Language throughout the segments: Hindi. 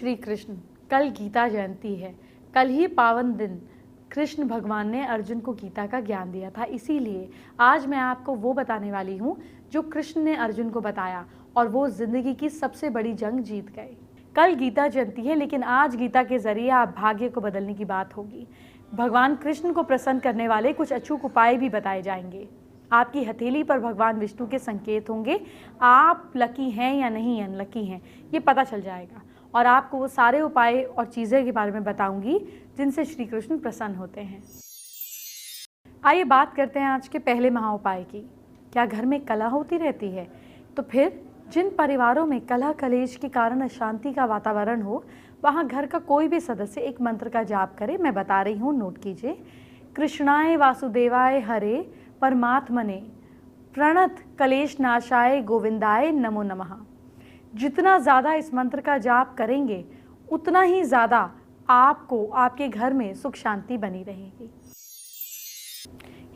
श्री कृष्ण, कल गीता जयंती है। कल ही पावन दिन कृष्ण भगवान ने अर्जुन को गीता का ज्ञान दिया था। इसीलिए आज मैं आपको वो बताने वाली हूँ जो कृष्ण ने अर्जुन को बताया और वो जिंदगी की सबसे बड़ी जंग जीत गए। कल गीता जयंती है, लेकिन आज गीता के जरिए आप भाग्य को बदलने की बात होगी। भगवान कृष्ण को प्रसन्न करने वाले कुछ अचूक उपाय भी बताए जाएंगे। आपकी हथेली पर भगवान विष्णु के संकेत होंगे। आप लकी हैं या नहीं अनलकी हैं ये पता चल जाएगा, और आपको वो सारे उपाय और चीज़ें के बारे में बताऊंगी जिनसे श्री कृष्ण प्रसन्न होते हैं। आइए बात करते हैं आज के पहले महा उपाय की। क्या घर में कलह होती रहती है? तो फिर जिन परिवारों में कलह कलेश के कारण अशांति का वातावरण हो, वहाँ घर का कोई भी सदस्य एक मंत्र का जाप करे। मैं बता रही हूँ, नोट कीजिए। कृष्णाय वासुदेवाय हरे परमात्मने प्रणत कलेश नाशाय गोविंदाय नमो नमः। जितना ज़्यादा इस मंत्र का जाप करेंगे उतना ही ज़्यादा आपको आपके घर में सुख शांति बनी रहेगी।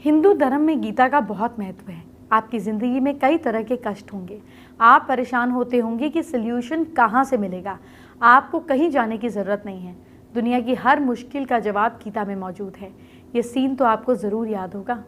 हिंदू धर्म में गीता का बहुत महत्व है। आपकी ज़िंदगी में कई तरह के कष्ट होंगे। आप परेशान होते होंगे कि सल्यूशन कहाँ से मिलेगा। आपको कहीं जाने की ज़रूरत नहीं है। दुनिया की हर मुश्किल का जवाब गीता में मौजूद है। ये सीन तो आपको ज़रूर याद होगा।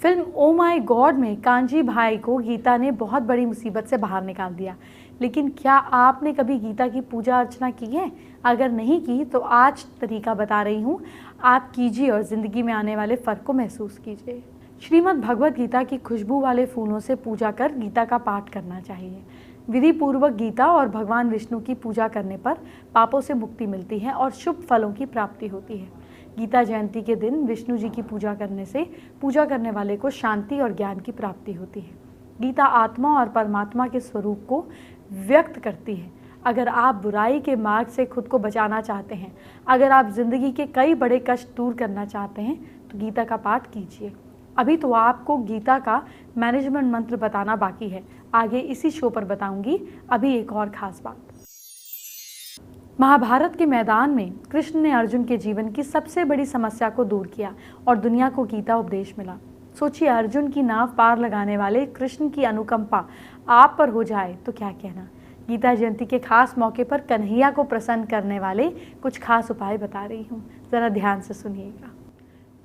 फिल्म ओ माय गॉड में कांजी भाई को गीता ने बहुत बड़ी मुसीबत से बाहर निकाल दिया। लेकिन क्या आपने कभी गीता की पूजा अर्चना की है? अगर नहीं की तो आज तरीका बता रही हूँ, आप कीजिए और ज़िंदगी में आने वाले फ़र्क को महसूस कीजिए। श्रीमद् भगवत गीता की खुशबू वाले फूलों से पूजा कर गीता का पाठ करना चाहिए। विधि पूर्वक गीता और भगवान विष्णु की पूजा करने पर पापों से मुक्ति मिलती है और शुभ फलों की प्राप्ति होती है। गीता जयंती के दिन विष्णु जी की पूजा करने से पूजा करने वाले को शांति और ज्ञान की प्राप्ति होती है। गीता आत्मा और परमात्मा के स्वरूप को व्यक्त करती है। अगर आप बुराई के मार्ग से खुद को बचाना चाहते हैं, अगर आप जिंदगी के कई बड़े कष्ट दूर करना चाहते हैं, तो गीता का पाठ कीजिए। अभी तो आपको गीता का मैनेजमेंट मंत्र बताना बाकी है, आगे इसी शो पर बताऊंगी। अभी एक और खास बात। महाभारत के मैदान में कृष्ण ने अर्जुन के जीवन की सबसे बड़ी समस्या को दूर किया और दुनिया को गीता उपदेश मिला। सोचिए, अर्जुन की नाव पार लगाने वाले कृष्ण की अनुकंपा आप पर हो जाए तो क्या कहना। गीता जयंती के खास मौके पर कन्हैया को प्रसन्न करने वाले कुछ खास उपाय बता रही हूँ, ज़रा ध्यान से सुनिएगा।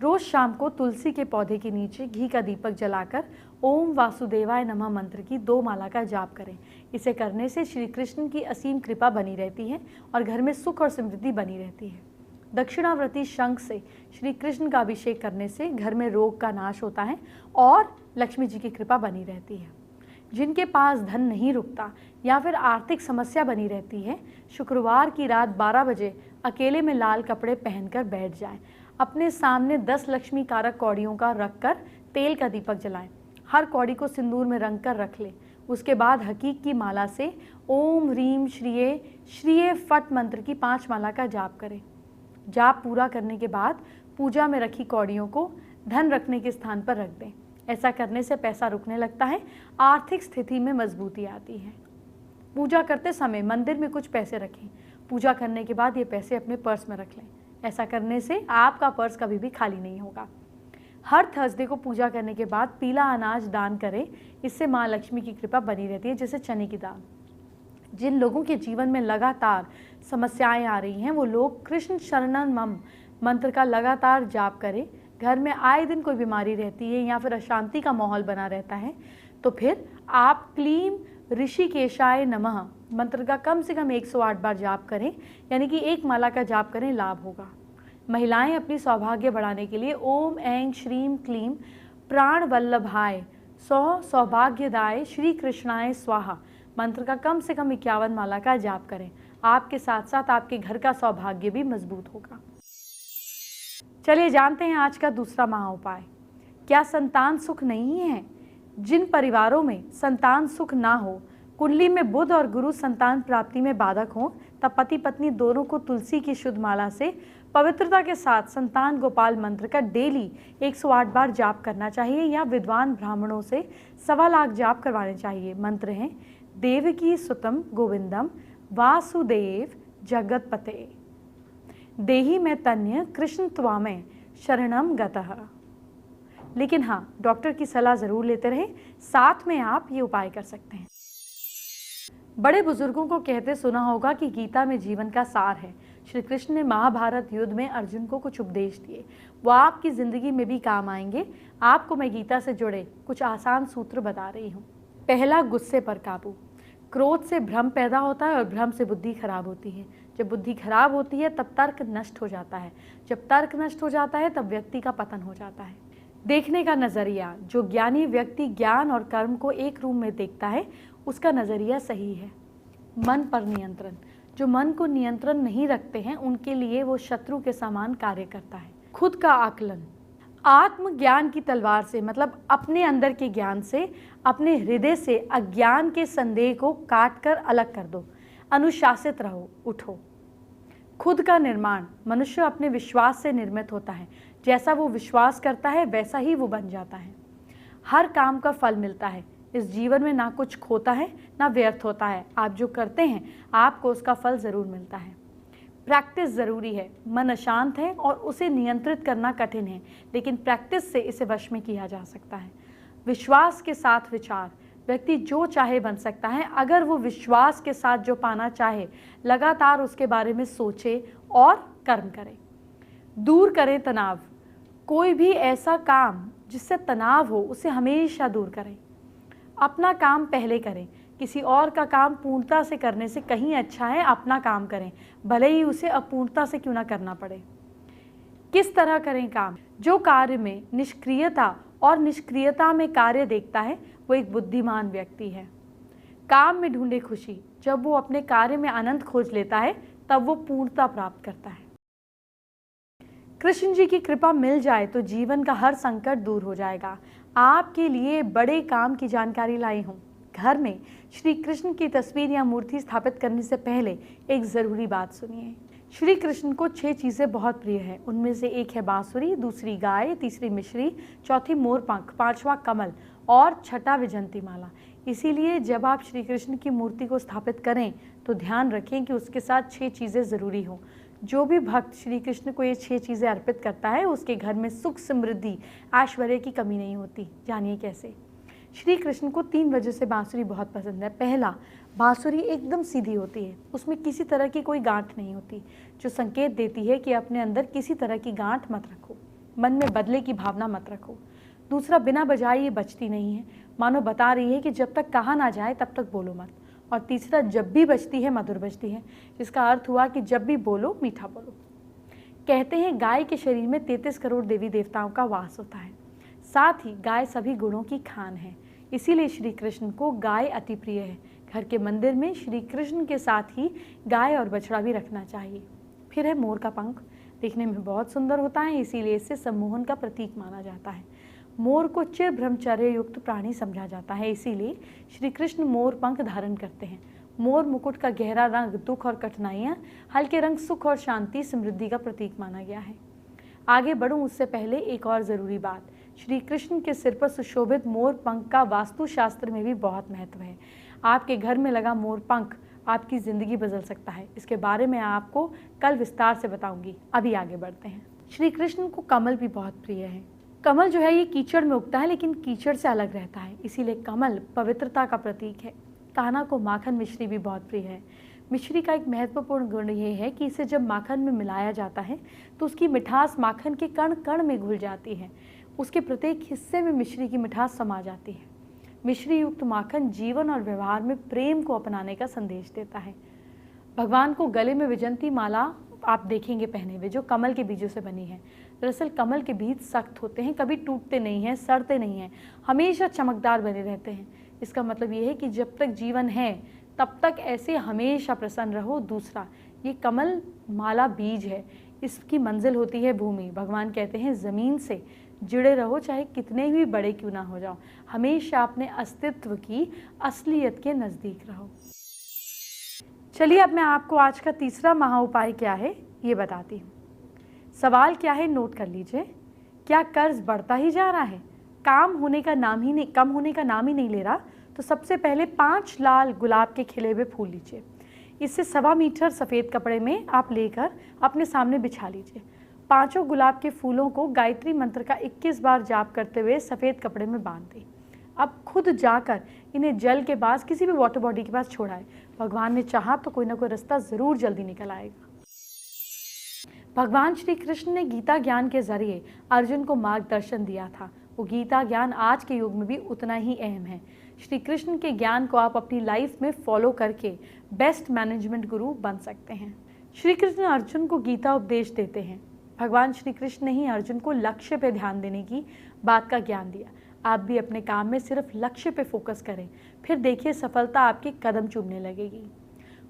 रोज शाम को तुलसी के पौधे के नीचे घी का दीपक जलाकर ओम वासुदेवाय नमः मंत्र की 2 माला का जाप करें। इसे करने से श्री कृष्ण की असीम कृपा बनी रहती है और घर में सुख और समृद्धि बनी रहती है। दक्षिणावर्ती शंख से श्री कृष्ण का अभिषेक करने से घर में रोग का नाश होता है और लक्ष्मी जी की कृपा बनी रहती है। जिनके पास धन नहीं रुकता या फिर आर्थिक समस्या बनी रहती है, शुक्रवार की रात 12 बजे अकेले में लाल कपड़े पहनकर बैठ जाएं। अपने सामने 10 लक्ष्मी कारक कौड़ियों का रखकर तेल का दीपक जलाएं। हर कौड़ी को सिंदूर में रंग कर रख लें। उसके बाद हकीक की माला से ओम ह्रीम श्रीये श्रीये फट मंत्र की 5 माला का जाप करें। जाप पूरा करने के बाद पूजा में रखी कौड़ियों को धन रखने के स्थान पर रख दें। ऐसा करने से पैसा रुकने लगता है, आर्थिक स्थिति में मजबूती आती है। पूजा करते समय मंदिर में कुछ पैसे रखें। पूजा करने के बाद ये पैसे अपने पर्स में रख लें। ऐसा करने से आपका पर्स कभी भी खाली नहीं होगा। हर थर्सडे को पूजा करने के बाद पीला अनाज दान करें। इससे माँ लक्ष्मी की कृपा बनी रहती है, जैसे चने की दाल। जिन लोगों के जीवन में लगातार समस्याएं आ रही हैं, वो लोग कृष्ण शरणं मम मंत्र का लगातार जाप करें। घर में आए दिन कोई बीमारी रहती है या फिर अशांति का माहौल बना रहता है, तो फिर आप क्लीम ऋषिकेशाय नमः मंत्र का कम से कम 108 बार जाप करें, यानी कि 1 माला का जाप करें, लाभ होगा। महिलाएं अपनी सौभाग्य बढ़ाने के लिए ओम ऐं श्रीम क्लीम प्राण वल्लभाय सौभाग्यदाय श्री कृष्णाय स्वाहा मंत्र का कम से कम 51 माला का जाप करें। आपके साथ साथ आपके घर का सौभाग्य भी मजबूत होगा। चलिए जानते हैं आज का दूसरा महा उपाय। क्या संतान सुख नहीं है? जिन परिवारों में संतान सुख ना हो, कुंडली में बुध और गुरु संतान प्राप्ति में बाधक हों, तब पति पत्नी दोनों को तुलसी की शुद्ध माला से पवित्रता के साथ संतान गोपाल मंत्र का डेली 108 बार जाप करना चाहिए या विद्वान ब्राह्मणों से 1.25 लाख जाप करवाने चाहिए। मंत्र हैं देवकी सुतम गोविंदम वासुदेव जगतपते देहि में तन्य कृष्ण त्वामे शरणम गतः। लेकिन हाँ, डॉक्टर की सलाह ज़रूर लेते रहें। साथ में आप ये उपाय कर सकते हैं। बड़े बुजुर्गों को कहते सुना होगा कि गीता में जीवन का सार है। श्री कृष्ण ने महाभारत युद्ध में अर्जुन को कुछ उपदेश दिए, वो आपकी जिंदगी में भी काम आएंगे। आपको मैं गीता से जुड़े कुछ आसान सूत्र बता रही हूँ। पहला, गुस्से पर काबू। क्रोध से भ्रम पैदा होता है और भ्रम से बुद्धि खराब होती है। जब बुद्धि खराब होती है तब तर्क नष्ट हो जाता है। जब तर्क नष्ट हो जाता है तब व्यक्ति का पतन हो जाता है। देखने का नजरिया। जो ज्ञानी व्यक्ति ज्ञान और कर्म को एक रूप में देखता है उसका नजरिया सही है। मन पर नियंत्रण। जो मन को नियंत्रण नहीं रखते हैं उनके लिए वो शत्रु के समान कार्य करता है। खुद का आकलन। आत्मज्ञान की तलवार से मतलब अपने अंदर के ज्ञान से, अपने हृदय से अज्ञान के संदेह को काट कर अलग कर दो। अनुशासित रहो, उठो। खुद का निर्माण। मनुष्य अपने विश्वास से निर्मित होता है। जैसा वो विश्वास करता है वैसा ही वो बन जाता है। हर काम का फल मिलता है। इस जीवन में ना कुछ खोता है ना व्यर्थ होता है। आप जो करते हैं आपको उसका फल जरूर मिलता है। प्रैक्टिस जरूरी है। मन अशांत है और उसे नियंत्रित करना कठिन है, लेकिन प्रैक्टिस से इसे वश में किया जा सकता है। विश्वास के साथ विचार। व्यक्ति जो चाहे बन सकता है अगर वो विश्वास के साथ जो पाना चाहे लगातार उसके बारे में सोचे और कर्म करे। दूर करें तनाव। कोई भी ऐसा काम जिससे तनाव हो उसे हमेशा दूर करें। अपना काम पहले करें। किसी और का काम पूर्णता से करने से कहीं अच्छा है अपना काम करें, भले ही उसे अपूर्णता से क्यों ना करना पड़े। किस तरह करें काम। जो कार्य में निष्क्रियता और निष्क्रियता में कार्य देखता है वो एक बुद्धिमान व्यक्ति है। काम में ढूंढे खुशी। जब वो अपने कार्य में आनंद खोज लेता है तब वो पूर्णता प्राप्त करता है। कृष्ण जी की कृपा मिल जाए तो जीवन का हर संकट दूर हो जाएगा। आपके लिए बड़े काम की जानकारी लाई हूँ। घर में श्री कृष्ण की तस्वीर या मूर्ति स्थापित करने से पहले एक जरूरी बात सुनिए। श्री कृष्ण को 6 चीजें बहुत प्रिय है। उनमें से एक है बांसुरी, दूसरी गाय, तीसरी मिश्री, चौथी मोरपंख, 5वां कमल और 6ठा विजंती माला। इसीलिए जब आप श्री कृष्ण की मूर्ति को स्थापित करें तो ध्यान रखें कि उसके साथ 6 चीजें जरूरी हों। जो भी भक्त श्री कृष्ण को ये 6 चीजें अर्पित करता है उसके घर में सुख, समृद्धि, ऐश्वर्य की कमी नहीं होती। जानिए कैसे। श्री कृष्ण को 3 वजह से बांसुरी बहुत पसंद है। पहला, बांसुरी एकदम सीधी होती है, उसमें किसी तरह की कोई गांठ नहीं होती, जो संकेत देती है कि अपने अंदर किसी तरह की गांठ मत रखो, मन में बदले की भावना मत रखो। दूसरा, बिना बजाए ये बजती नहीं है, मानो बता रही है कि जब तक कहा ना जाए तब तक बोलो मत। और तीसरा, जब भी बजती है मधुर बजती है, जिसका अर्थ हुआ कि जब भी बोलो मीठा बोलो। कहते हैं गाय के शरीर में 33 करोड़ देवी देवताओं का वास होता है। साथ ही गाय सभी गुणों की खान है, इसीलिए श्री कृष्ण को गाय अति प्रिय है। घर के मंदिर में श्री कृष्ण के साथ ही गाय और बछड़ा भी रखना चाहिए। फिर है मोर का पंख। देखने में बहुत सुंदर होता है, इसीलिए इसे सम्मोहन का प्रतीक माना जाता है। मोर को चिर ब्रह्मचर्य युक्त प्राणी समझा जाता है, इसीलिए श्री कृष्ण मोर पंख धारण करते हैं। मोर मुकुट का गहरा रंग दुख और कठिनाइयाँ, हल्के रंग सुख और शांति, समृद्धि का प्रतीक माना गया है। आगे बढ़ूं उससे पहले एक और ज़रूरी बात। श्री कृष्ण के सिर पर सुशोभित मोर पंख का वास्तुशास्त्र में भी बहुत महत्व है। आपके घर में लगा मोर पंख आपकी ज़िंदगी बदल सकता है। इसके बारे में आपको कल विस्तार से बताऊंगी। अभी आगे बढ़ते हैं। श्री कृष्ण को कमल भी बहुत प्रिय है। कमल जो है ये कीचड़ में उगता है, लेकिन कीचड़ से अलग रहता है, इसीलिए कमल पवित्रता का प्रतीक है। कान्हा को माखन मिश्री भी बहुत प्रिय है। मिश्री का एक महत्वपूर्ण गुण ये है कि इसे जब माखन में मिलाया जाता है तो उसकी मिठास माखन के कण कण में घुल जाती है। उसके प्रत्येक हिस्से में मिश्री की मिठास समा जाती है। मिश्री युक्त माखन जीवन और व्यवहार में प्रेम को अपनाने का संदेश देता है। भगवान को गले में विजंती माला आप देखेंगे पहने हुए, जो कमल के बीजों से बनी है। दरअसल कमल के बीज सख्त होते हैं, कभी टूटते नहीं हैं, सड़ते नहीं हैं, हमेशा चमकदार बने रहते हैं। इसका मतलब ये है कि जब तक जीवन है तब तक ऐसे हमेशा प्रसन्न रहो। दूसरा, ये कमल माला बीज है, इसकी मंजिल होती है भूमि। भगवान कहते हैं ज़मीन से जुड़े रहो, चाहे कितने भी बड़े क्यों ना हो जाओ, हमेशा अपने अस्तित्व की असलियत के नज़दीक रहो। चलिए अब मैं आपको आज का तीसरा महा उपाय क्या है ये बताती हूँ। सवाल क्या है नोट कर लीजिए। क्या कर्ज बढ़ता ही जा रहा है, काम होने का नाम ही नहीं, कम होने का नाम ही नहीं ले रहा? तो सबसे पहले 5 लाल गुलाब के खिले हुए फूल लीजिए। इससे 1.25 मीटर सफ़ेद कपड़े में आप लेकर अपने सामने बिछा लीजिए। 5 गुलाब के फूलों को गायत्री मंत्र का 21 बार जाप करते हुए सफ़ेद कपड़े में बांध दें। अब खुद जाकर इन्हें जल के पास, किसी भी वाटर बॉडी के पास छोड़ा है। भगवान ने चाहा तो कोई ना कोई रास्ता जरूर जल्दी निकल आएगा। भगवान श्री कृष्ण ने गीता ज्ञान के जरिए अर्जुन को मार्गदर्शन दिया था। वो गीता ज्ञान आज के युग में भी उतना ही अहम है। श्री कृष्ण के ज्ञान को आप अपनी लाइफ में फॉलो करके बेस्ट मैनेजमेंट गुरु बन सकते हैं। श्री कृष्ण अर्जुन को गीता उपदेश देते हैं। भगवान श्री कृष्ण ने ही अर्जुन को लक्ष्य पे ध्यान देने की बात का ज्ञान दिया। आप भी अपने काम में सिर्फ लक्ष्य पे फोकस करें, फिर देखिए सफलता आपके कदम चूमने लगेगी।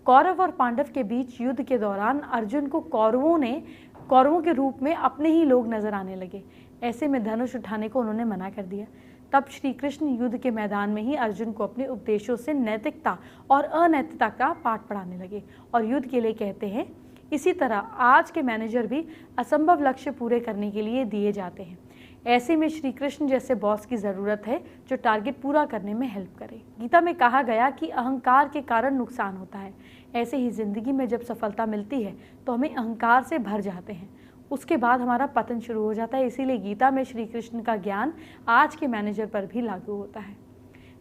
कौरव और पांडव के बीच युद्ध के दौरान अर्जुन को कौरवों के रूप में अपने ही लोग नजर आने लगे। ऐसे में धनुष उठाने को उन्होंने मना कर दिया। तब श्री कृष्ण युद्ध के मैदान में ही अर्जुन को अपने उपदेशों से नैतिकता और अनैतिकता का पाठ पढ़ाने लगे और युद्ध के लिए कहते हैं। इसी तरह आज के मैनेजर भी असंभव लक्ष्य पूरे करने के लिए दिए जाते हैं। ऐसे में श्री कृष्ण जैसे बॉस की ज़रूरत है जो टारगेट पूरा करने में हेल्प करे। गीता में कहा गया कि अहंकार के कारण नुकसान होता है। ऐसे ही ज़िंदगी में जब सफलता मिलती है तो हमें अहंकार से भर जाते हैं, उसके बाद हमारा पतन शुरू हो जाता है। इसीलिए गीता में श्री कृष्ण का ज्ञान आज के मैनेजर पर भी लागू होता है।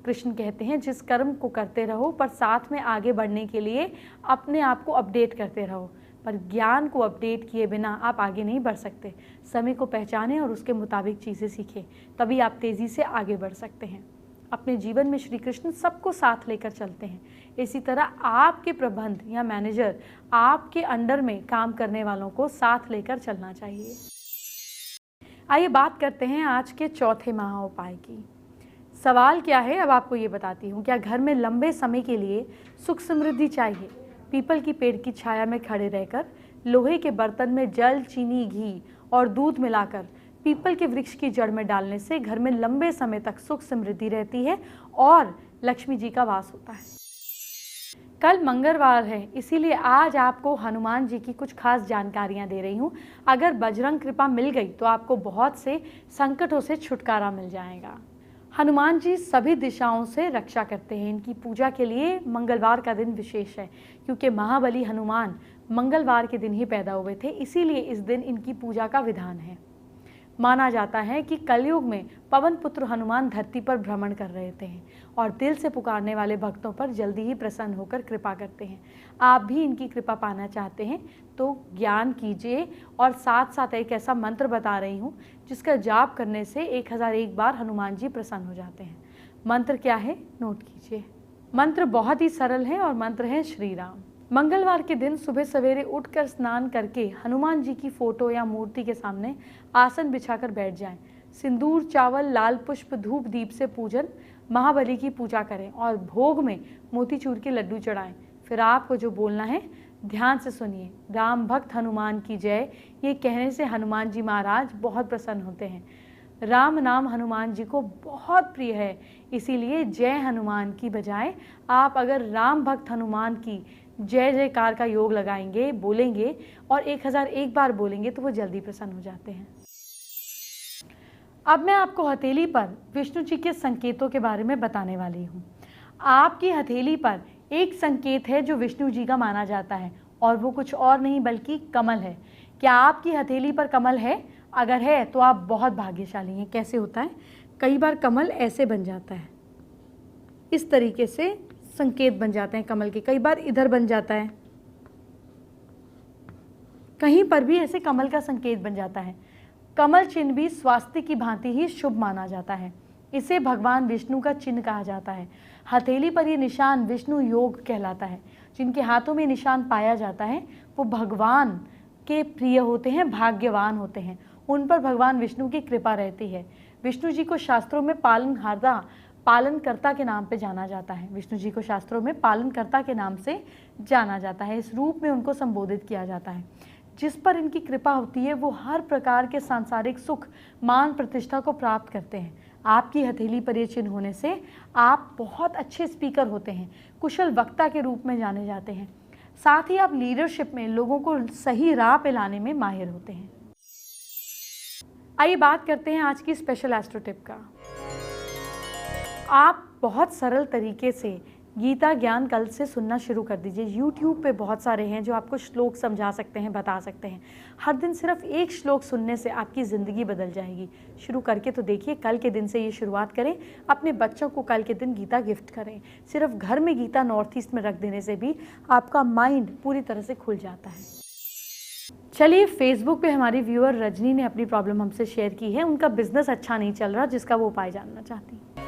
कृष्ण कहते हैं जिस कर्म को करते रहो पर साथ में आगे बढ़ने के लिए अपने आप को अपडेट करते रहो, पर ज्ञान को अपडेट किए बिना आप आगे नहीं बढ़ सकते। समय को पहचानें और उसके मुताबिक चीज़ें सीखें, तभी आप तेज़ी से आगे बढ़ सकते हैं। अपने जीवन में श्री कृष्ण सबको साथ लेकर चलते हैं। इसी तरह आपके प्रबंध या मैनेजर आपके अंडर में काम करने वालों को साथ लेकर चलना चाहिए। आइए बात करते हैं आज के चौथे महा उपाय की। सवाल क्या है अब आपको ये बताती हूँ। क्या घर में लंबे समय के लिए सुख समृद्धि चाहिए? पीपल की पेड़ की छाया में खड़े रहकर लोहे के बर्तन में जल, चीनी, घी और दूध मिलाकर पीपल के वृक्ष की जड़ में डालने से घर में लंबे समय तक सुख समृद्धि रहती है और लक्ष्मी जी का वास होता है। कल मंगलवार है, इसीलिए आज आपको हनुमान जी की कुछ खास जानकारियां दे रही हूं। अगर बजरंग कृपा मिल गई तो आपको बहुत से संकटों से छुटकारा मिल जाएगा। हनुमान जी सभी दिशाओं से रक्षा करते हैं। इनकी पूजा के लिए मंगलवार का दिन विशेष है, क्योंकि महाबली हनुमान मंगलवार के दिन ही पैदा हुए थे, इसीलिए इस दिन इनकी पूजा का विधान है। माना जाता है कि कलयुग में पवन पुत्र हनुमान धरती पर भ्रमण कर रहे थे और दिल से पुकारने वाले भक्तों पर जल्दी ही प्रसन्न होकर कृपा करते हैं। आप भी इनकी कृपा पाना चाहते हैं तो ज्ञान कीजिए और साथ साथ एक ऐसा मंत्र बता रही हूँ जिसका जाप करने से 1001 बार हनुमान जी प्रसन्न हो जाते हैं। मंत्र क्या है, नोट कीजिए। मंत्र बहुत ही सरल है और मंत्र है श्री राम। मंगलवार के दिन सुबह सवेरे उठकर स्नान करके हनुमान जी की फोटो या मूर्ति के सामने आसन बिछाकर बैठ जाएं। सिंदूर, चावल, लाल पुष्प, धूप, दीप से पूजन, महाबली की पूजा करें और भोग में मोतीचूर के लड्डू चढ़ाएं। फिर आपको जो बोलना है ध्यान से सुनिए। राम भक्त हनुमान की जय, ये कहने से हनुमान जी महाराज बहुत प्रसन्न होते हैं। राम नाम हनुमान जी को बहुत प्रिय है, इसीलिए जय हनुमान की बजाय आप अगर राम भक्त हनुमान की जय जयकार का योग लगाएंगे, बोलेंगे और 1001 बार बोलेंगे तो वो जल्दी प्रसन्न हो जाते हैं। अब मैं आपको हथेली पर विष्णु जी के संकेतों के बारे में बताने वाली हूँ। आपकी हथेली पर एक संकेत है जो विष्णु जी का माना जाता है और वो कुछ और नहीं बल्कि कमल है। क्या आपकी हथेली पर कमल है? अगर है तो आप बहुत भाग्यशाली हैं। कैसे होता है? कई बार कमल ऐसे बन जाता है, इस तरीके से संकेत बन जाते हैं कमल के। कई बार इधर बन जाता है, कहीं पर भी ऐसे कमल का संकेत बन जाता है। कमल चिन्ह भी स्वास्थ्य की भांति ही शुभ माना जाता है। इसे भगवान विष्णु का चिन्ह कहा जाता है। हथेली पर ये निशान विष्णु योग कहलाता है। जिनके हाथों में निशान पाया जाता है वो भगवान के प्रिय होते हैं, भाग्यवान होते हैं। उन पर भगवान विष्णु की कृपा रहती है। विष्णु जी को शास्त्रों में पालनकर्ता के नाम पे जाना जाता है। विष्णु जी को शास्त्रों में पालनकर्ता के नाम से जाना जाता है। इस रूप में उनको संबोधित किया जाता है। जिस पर इनकी कृपा होती है वो हर प्रकार के सांसारिक सुख, मान, प्रतिष्ठा को प्राप्त करते हैं। आपकी हथेली पर ये चिन्ह होने से आप बहुत अच्छे स्पीकर होते हैं, कुशल वक्ता के रूप में जाने जाते हैं। साथ ही आप लीडरशिप में लोगों को सही राह पे लाने में माहिर होते हैं। आइए बात करते हैं आज की स्पेशल एस्ट्रो टिप का। आप बहुत सरल तरीके से गीता ज्ञान कल से सुनना शुरू कर दीजिए। YouTube पे बहुत सारे हैं जो आपको श्लोक समझा सकते हैं, बता सकते हैं। हर दिन सिर्फ एक श्लोक सुनने से आपकी ज़िंदगी बदल जाएगी। शुरू करके तो देखिए, कल के दिन से ये शुरुआत करें। अपने बच्चों को कल के दिन गीता गिफ्ट करें। सिर्फ घर में गीता नॉर्थ ईस्ट में रख देने से भी आपका माइंड पूरी तरह से खुल जाता है। चलिए, फेसबुक पे हमारी व्यूअर रजनी ने अपनी प्रॉब्लम हमसे शेयर की है। उनका बिजनेस अच्छा नहीं चल रहा, जिसका वो उपाय जानना चाहती हैं।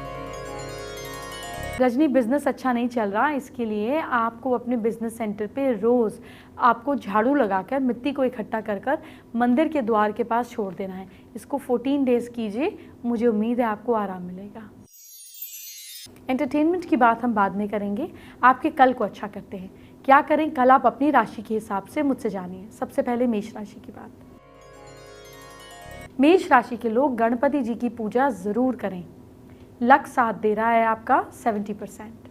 रजनी, बिजनेस अच्छा नहीं चल रहा, इसके लिए आपको अपने बिजनेस सेंटर पे रोज़ आपको झाड़ू लगाकर मिट्टी को इकट्ठा कर कर मंदिर के द्वार के पास छोड़ देना है। इसको 14 डेज कीजिए, मुझे उम्मीद है आपको आराम मिलेगा। एंटरटेनमेंट की बात हम बाद में करेंगे, आपके कल को अच्छा करते हैं। क्या करें कल, आप अपनी राशि के हिसाब से मुझसे जानिए। सबसे पहले मेष राशि की बात। मेष राशि के लोग गणपति जी की पूजा ज़रूर करें। लक साथ दे रहा है आपका 70%।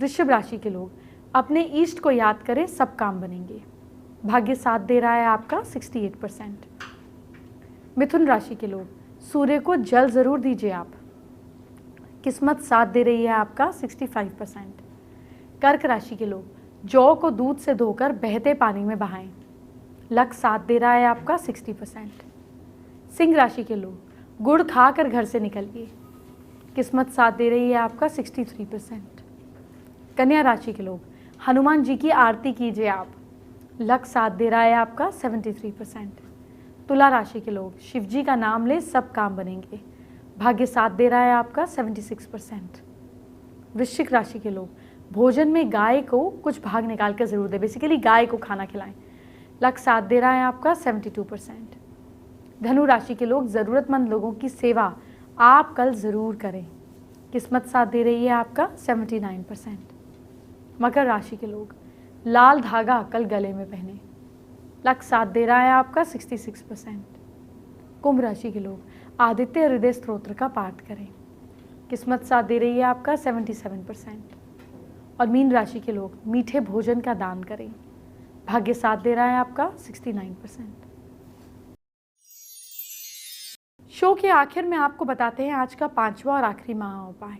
वृषभ राशि के लोग अपने ईष्ट को याद करें, सब काम बनेंगे। भाग्य साथ दे रहा है आपका 68%। मिथुन राशि के लोग सूर्य को जल ज़रूर दीजिए आप। किस्मत साथ दे रही है आपका 65%। कर्क राशि के लोग जौ को दूध से धोकर बहते पानी में बहाएं। लक साथ दे रहा है आपका 60%। सिंह राशि के लोग गुड़ खाकर घर से निकलिए। किस्मत साथ दे रही है आपका 63%। कन्या राशि के लोग हनुमान जी की आरती कीजिए आप। लक साथ दे रहा है आपका 73%। तुला राशि के लोग शिव जी का नाम ले, सब काम बनेंगे। भाग्य साथ दे रहा है आपका 76%। वृश्चिक राशि के लोग भोजन में गाय को कुछ भाग निकाल कर जरूर दें, बेसिकली गाय को खाना खिलाएं। लक साथ दे रहा है आपका 72%। धनु राशि के लोग ज़रूरतमंद लोगों की सेवा आप कल ज़रूर करें। किस्मत साथ दे रही है आपका 79%। मकर राशि के लोग लाल धागा कल गले में पहने। लक साथ दे रहा है आपका 66%। कुंभ राशि के लोग आदित्य हृदय स्तोत्र का पाठ करें। किस्मत साथ दे रही है आपका 77%। और मीन राशि के लोग मीठे भोजन का दान करें। भाग्य साथ दे रहा है आपका 69%। शो के आखिर में आपको बताते हैं आज का 5वां और आखिरी महा उपाय।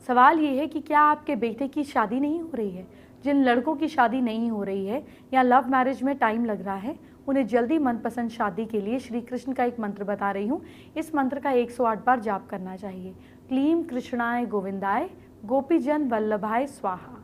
सवाल ये है कि क्या आपके बेटे की शादी नहीं हो रही है? जिन लड़कों की शादी नहीं हो रही है या लव मैरिज में टाइम लग रहा है, उन्हें जल्दी मनपसंद शादी के लिए श्री कृष्ण का एक मंत्र बता रही हूँ। इस मंत्र का 108 बार जाप करना चाहिए। क्लीम कृष्णाय गोविंदाय गोपीजन वल्लभाय स्वाहा।